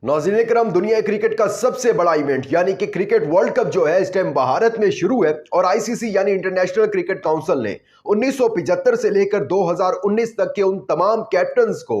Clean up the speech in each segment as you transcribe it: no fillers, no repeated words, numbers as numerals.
नाज़रीन करम, दुनिया क्रिकेट का सबसे बड़ा इवेंट यानी कि क्रिकेट वर्ल्ड कप जो है इस टाइम भारत में शुरू है और आईसीसी यानी इंटरनेशनल क्रिकेट काउंसिल ने 1975 से लेकर 2019 तक के उन तमाम कैप्टन्स को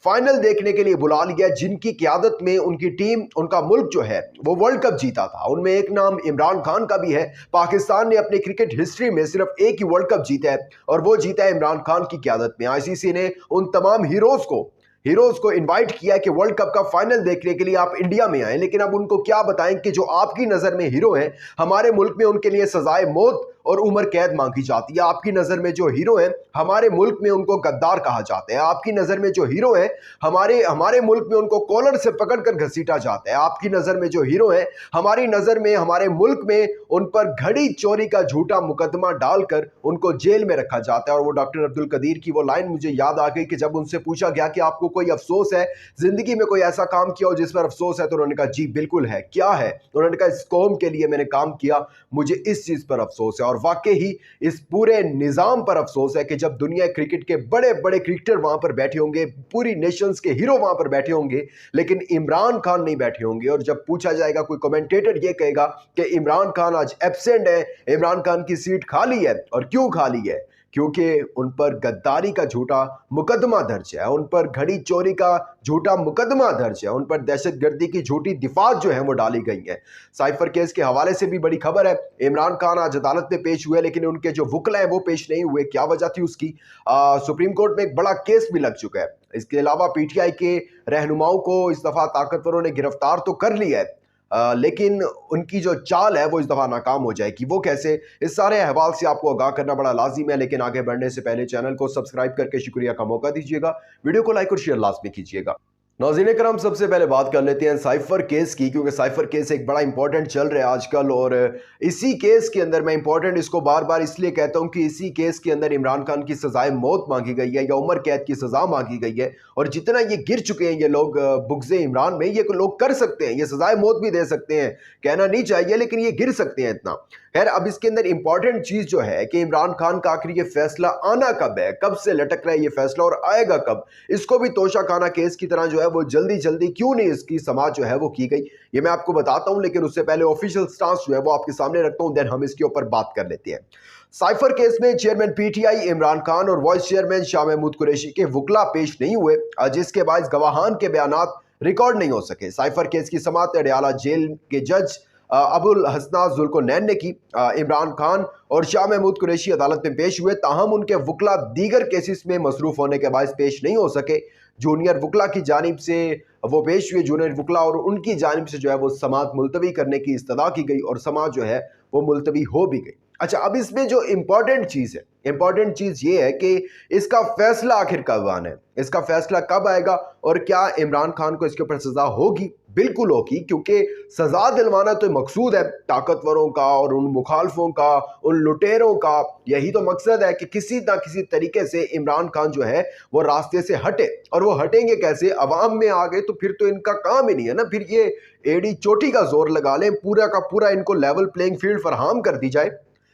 फाइनल देखने के लिए बुला लिया जिनकी क़यादत में उनकी टीम, उनका मुल्क जो है वो वर्ल्ड कप जीता था। उनमें एक नाम इमरान खान का भी है। पाकिस्तान ने अपनी क्रिकेट हिस्ट्री में सिर्फ एक ही वर्ल्ड कप जीता है और वो जीता है इमरान खान की क़यादत में। आईसीसी ने उन तमाम हीरोज को इनवाइट किया कि वर्ल्ड कप का फाइनल देखने के लिए आप इंडिया में आए, लेकिन अब उनको क्या बताएं कि जो आपकी नजर में हीरो हैं, हमारे मुल्क में उनके लिए सजाए मौत और उम्र कैद मांगी जाती है। आपकी नजर में जो हीरो हैं, हमारे मुल्क में उनको गद्दार कहा जाता है। आपकी नजर में जो हीरो हैं, हमारे मुल्क में उनको कॉलर से पकड़कर घसीटा जाता है। आपकी नजर में जो हीरो हैं, हमारी नजर में हमारे मुल्क में उन पर घड़ी चोरी का झूठा मुकदमा डालकर उनको जेल में रखा जाता है। और वो डॉक्टर अब्दुल कदीर की वो लाइन मुझे याद आ गई कि जब उनसे पूछा गया कि आपको कोई अफसोस है, जिंदगी में कोई ऐसा काम किया हो जिस पर अफसोस है, तो उन्होंने कहा जी बिल्कुल है। क्या है? उन्होंने कहा इस कौम के लिए मैंने काम किया, मुझे इस चीज पर अफसोस है। और वाकई ही इस पूरे निजाम पर अफसोस है कि जब दुनिया क्रिकेट के बड़े बड़े क्रिकेटर वहां पर बैठे होंगे, पूरी नेशंस के हीरो वहां पर बैठे होंगे, लेकिन इमरान खान नहीं बैठे होंगे। और जब पूछा जाएगा, कोई कमेंटेटर ये कहेगा कि इमरान खान आज एब्सेंट है, इमरान खान की सीट खाली है, और क्यों खाली है? क्योंकि उन पर गद्दारी का झूठा मुकदमा दर्ज है, उन पर घड़ी चोरी का झूठा मुकदमा दर्ज है, उन पर दहशतगर्दी की झूठी दिफात जो है वो डाली गई है। साइफर केस के हवाले से भी बड़ी खबर है। इमरान खान आज अदालत में पेश हुए, लेकिन उनके जो वकील हैं वो पेश नहीं हुए। क्या वजह थी उसकी? सुप्रीम कोर्ट में एक बड़ा केस भी लग चुका है। इसके अलावा पीटीआई के रहनुमाओं को इस दफा ताकतवरों ने गिरफ्तार तो कर लिया है, लेकिन उनकी जो चाल है वो इस दफा नाकाम हो जाएगी। वो कैसे? इस सारे अहवाल से आपको आगाह करना बड़ा लाजिम है, लेकिन आगे बढ़ने से पहले चैनल को सब्सक्राइब करके शुक्रिया का मौका दीजिएगा। वीडियो को लाइक और शेयर लाजमी कीजिएगा। नाज़रीन करम, सबसे पहले बात कर लेते हैं साइफर केस की, क्योंकि साइफर केस एक बड़ा इंपॉर्टेंट चल रहा है आजकल। और इसी केस के अंदर, मैं इंपॉर्टेंट इसको बार बार इसलिए कहता हूं कि इसी केस के अंदर इमरान खान की सजाए मौत मांगी गई है या उम्र कैद की सजा मांगी गई है। और जितना ये गिर चुके हैं ये लोग बुग़्ज़े इमरान में, ये लोग कर सकते हैं, ये सजाए मौत भी दे सकते हैं, कहना नहीं चाहिए, लेकिन ये गिर सकते हैं इतना। खैर, अब इसके अंदर इंपॉर्टेंट चीज जो है कि इमरान खान का आखिर ये फैसला आना कब है, कब से लटक रहा है ये फैसला और आएगा कब? इसको भी तोशा खाना केस की तरह जो है वो जल्दी जल्दी क्यों नहीं इसकी समाज जो है वो की गई, ये मैं आपको बताता हूं। लेकिन उससे पहले ऑफिशियल स्टांस जो है वो आपके सामने रखता हूं, देन हम इसके ऊपर बात कर लेते हैं। साइफर केस में चेयरमैन पीटीआई इमरान खान और वाइस चेयरमैन शाह महमूद कुरैशी के वकला पेश नहीं हुए, जिसके बायस गवाहान के बयानात रिकॉर्ड नहीं हो सके। साइफर केस की समाअत अडयाला जेल के जज अबुल हसनात जुल्कोनैन ने की। इमरान खान और शाह महमूद कुरैशी अदालत में पेश हुए, ताहम उनके वकला दीगर केसेस में मसरूफ होने के बायस पेश नहीं हो सके। जूनियर वकला की जानिब से वो पेश हुए, जूनियर वकला, और उनकी जानिब से जो है वो समाअत मुलतवी करने की इस्तदा की गई और समाअत जो है वो मुलतवी हो भी गई। अच्छा, अब इसमें जो इंपॉर्टेंट चीज ये है कि इसका फैसला आखिर कब आना है, इसका फैसला कब आएगा और क्या इमरान खान को इसके ऊपर सजा होगी? बिल्कुल होगी, क्योंकि सजा दिलवाना तो मकसूद है ताकतवरों का और उन मुखालफों का, उन लुटेरों का। यही तो मकसद है कि किसी ना किसी तरीके से इमरान खान जो है वो रास्ते से हटे। और वो हटेंगे कैसे? अवाम में आ गए तो फिर तो इनका काम ही नहीं है ना, फिर ये एड़ी चोटी का जोर लगा लें, पूरा का पूरा इनको लेवल प्लेइंग फील्ड फराहम कर दी जाए,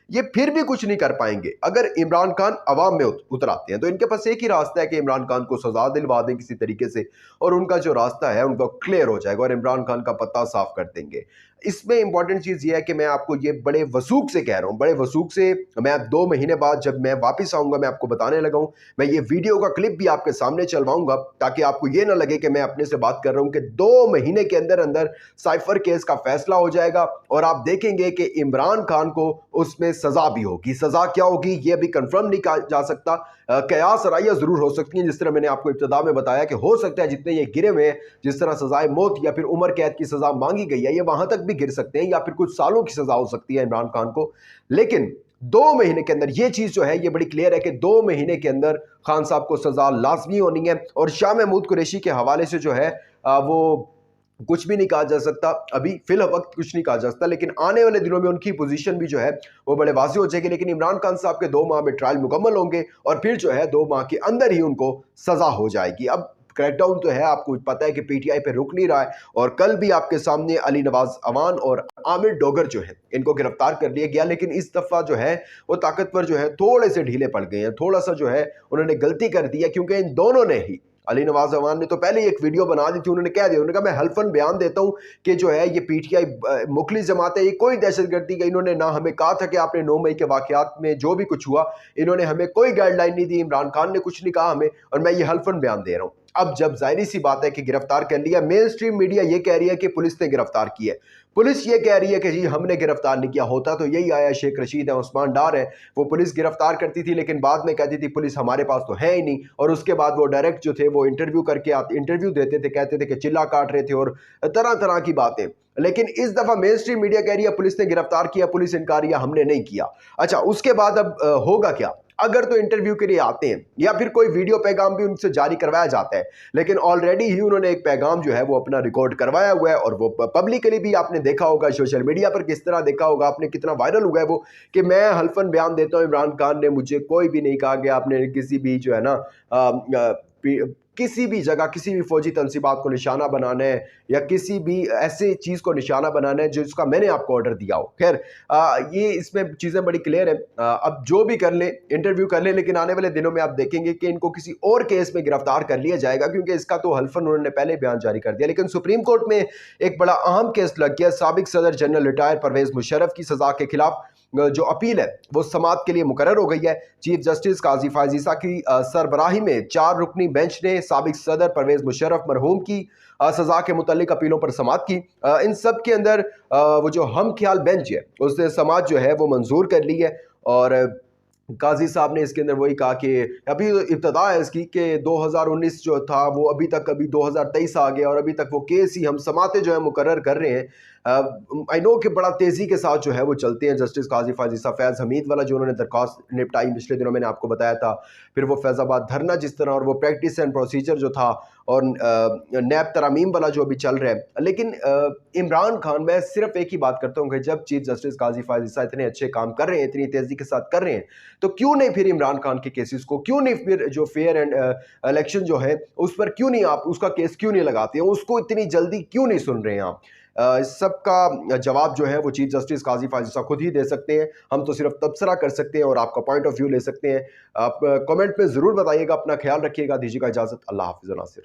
ये फिर भी कुछ नहीं कर पाएंगे। अगर इमरान खान अवाम में उतर आते हैं तो इनके पास एक ही रास्ता है कि इमरान खान को सजा दिलवा दें किसी तरीके से, और उनका जो रास्ता है उनका क्लियर हो जाएगा और इमरान खान का पत्ता साफ कर देंगे। इसमें इंपॉर्टेंट चीज ये है कि मैं आपको ये बड़े वसूख से कह रहा हूँ, बड़े वसूख से। मैं 2 महीने बाद जब मैं वापस आऊंगा, मैं आपको बताने लगा हूँ, मैं ये वीडियो का क्लिप भी आपके सामने चलवाऊंगा ताकि आपको ये ना लगे कि मैं अपने से बात कर रहा हूँ, कि 2 महीने के अंदर अंदर साइफर केस का फैसला हो जाएगा और आप देखेंगे कि इमरान खान को उसमें सजा भी होगी। सजा क्या होगी ये भी कंफर्म नहीं कहा जा सकता। कयास राइयां जरूर हो सकती हैं, जिस तरह मैंने आपको इब्तिदा में बताया कि हो सकता है जितने ये गिरे हुए हैं, जिस तरह सजाए मौत या फिर उम्र कैद की सजा मांगी गई है, ये वहां तक भी गिर सकते हैं, या फिर कुछ सालों की सजा हो सकती है इमरान खान को। लेकिन 2 महीने के अंदर ये चीज जो है ये बड़ी क्लियर है कि 2 महीने के अंदर खान साहब को सजा लाजमी होनी है। और शाह महमूद कुरैशी के हवाले से जो है वो कुछ भी नहीं कहा जा सकता, अभी फिल वक्त कुछ नहीं कहा जा सकता, लेकिन आने वाले दिनों में उनकी पोजीशन भी जो है वो बड़े वाज़ेह हो जाएगी। लेकिन इमरान खान साहब के 2 माह में ट्रायल मुकम्मल होंगे और फिर जो है 2 माह के अंदर ही उनको सजा हो जाएगी। अब क्रैकडाउन तो है, आपको पता है कि पीटीआई पे रुक नहीं रहा है, और कल भी आपके सामने अली नवाज अवान और आमिर डोगर जो है इनको गिरफ्तार कर लिया गया। लेकिन इस दफा जो है वो ताकतवर जो है थोड़े से ढीले पड़ गए हैं, थोड़ा सा जो है उन्होंने गलती कर दी है, क्योंकि इन दोनों ने ही अली नवाज अवान ने तो पहले ही एक वीडियो बना दी थी, उन्होंने कह दिया, उन्होंने कहा मैं हल्फन बयान देता हूं कि जो है ये पीटीआई मुखलिस जमात है, ये कोई दहशतगर्दी का, इन्होंने ना हमें कहा था कि आपने 9 मई के वाकयात में जो भी कुछ हुआ इन्होंने हमें कोई गाइडलाइन नहीं दी, इमरान खान ने कुछ नहीं कहा हमें, और मैं ये हल्फन बयान दे रहा हूं। अब जब जाहिर सी बात है कि गिरफ्तार कर लिया, मेन स्ट्रीम मीडिया ये कह रही है कि पुलिस ने गिरफ्तार किया है, पुलिस ये कह रही है कि जी हमने गिरफ्तार नहीं किया, होता तो यही आया, शेख रशीद है, उस्मान डार है, वो पुलिस गिरफ्तार करती थी लेकिन बाद में कहती थी पुलिस हमारे पास तो है ही नहीं, और उसके बाद वो डायरेक्ट जो थे वो इंटरव्यू देते थे, कहते थे कि चिल्ला काट रहे थे और तरह तरह की बातें। लेकिन इस दफा मेन स्ट्रीम मीडिया कह रही है पुलिस ने गिरफ्तार किया, पुलिस इनकार किया, हमने नहीं किया। अच्छा, उसके बाद अब होगा क्या? अगर तो इंटरव्यू के लिए आते हैं या फिर कोई वीडियो पैगाम भी उनसे जारी करवाया जाता है, लेकिन ऑलरेडी ही उन्होंने एक पैगाम जो है वो अपना रिकॉर्ड करवाया हुआ है, और वो पब्लिकली भी आपने देखा होगा, सोशल मीडिया पर किस तरह देखा होगा आपने, कितना वायरल हुआ है वो, कि मैं हल्फन बयान देता हूं, इमरान खान ने मुझे कोई भी नहीं कहा गया, आपने किसी भी जो है ना किसी भी जगह किसी भी फौजी तनसीबात को निशाना बनाना है या किसी भी ऐसे चीज़ को निशाना बनाना है जिसका मैंने आपको ऑर्डर दिया हो। खैर ये इसमें चीज़ें बड़ी क्लियर है। अब जो भी कर ले, इंटरव्यू कर ले, लेकिन आने वाले दिनों में आप देखेंगे कि इनको किसी और केस में गिरफ्तार कर लिया जाएगा, क्योंकि इसका तो हल्फन उन्होंने पहले बयान जारी कर दिया। लेकिन सुप्रीम कोर्ट में एक बड़ा अहम केस लग गया, साबिक सदर जनरल रिटायर परवेज मुशर्रफ की सज़ा के खिलाफ जो अपील है वो समाअत के लिए मुकर्रर हो गई है। चीफ जस्टिस काजी फायज ईसा की सरबराही में 4 रुकनी बेंच ने साबिक सदर परवेज मुशर्रफ मरहूम की सजा के मुतालिक अपीलों पर समाअत की। इन सब के अंदर वो जो हम ख्याल बेंच है उसने समाअत जो है वो मंजूर कर ली है, और काजी साहब ने इसके अंदर वही कहा कि अभी इब्तदा है इसकी कि 2019 जो था वो अभी 2023 आ गया और अभी तक वो केस ही हम समाते जो है मुकर्रर कर रहे हैं। आई नो कि बड़ा तेज़ी के साथ जो है वो चलते हैं। जस्टिस काजी फायज ईसा फैज़ हमीद वाला जो उन्होंने दरख्वास्त निपटाई पिछले दिनों मैंने आपको बताया था, फिर वो फैज़ाबाद धरना जिस तरह, और वो प्रैक्टिस एंड प्रोसीजर जो था, और नैब तरामीम वाला जो अभी चल रहा है। लेकिन इमरान खान, मैं सिर्फ एक ही बात करता हूँ कि जब चीफ जस्टिस काजी फायज ईसा इतने अच्छे काम कर रहे हैं, इतनी तेज़ी के साथ कर रहे हैं, तो क्यों नहीं फिर इमरान खान के केसेस को, क्यों नहीं फिर जो फेयर एंड इलेक्शन जो है उस पर क्यों नहीं आप उसका केस क्यों नहीं लगाते हैं, उसको इतनी जल्दी क्यों नहीं सुन रहे हैं आप? इस सब का जवाब जो है वो चीफ जस्टिस काजी फायज ईसा खुद ही दे सकते हैं, हम तो सिर्फ तबसरा कर सकते हैं और आपका पॉइंट ऑफ व्यू ले सकते हैं। आप कमेंट में ज़रूर बताइएगा, अपना ख्याल रखिएगा, दीजिएगा इजाज़त, अल्लाह हाफ़िज़ नासिर।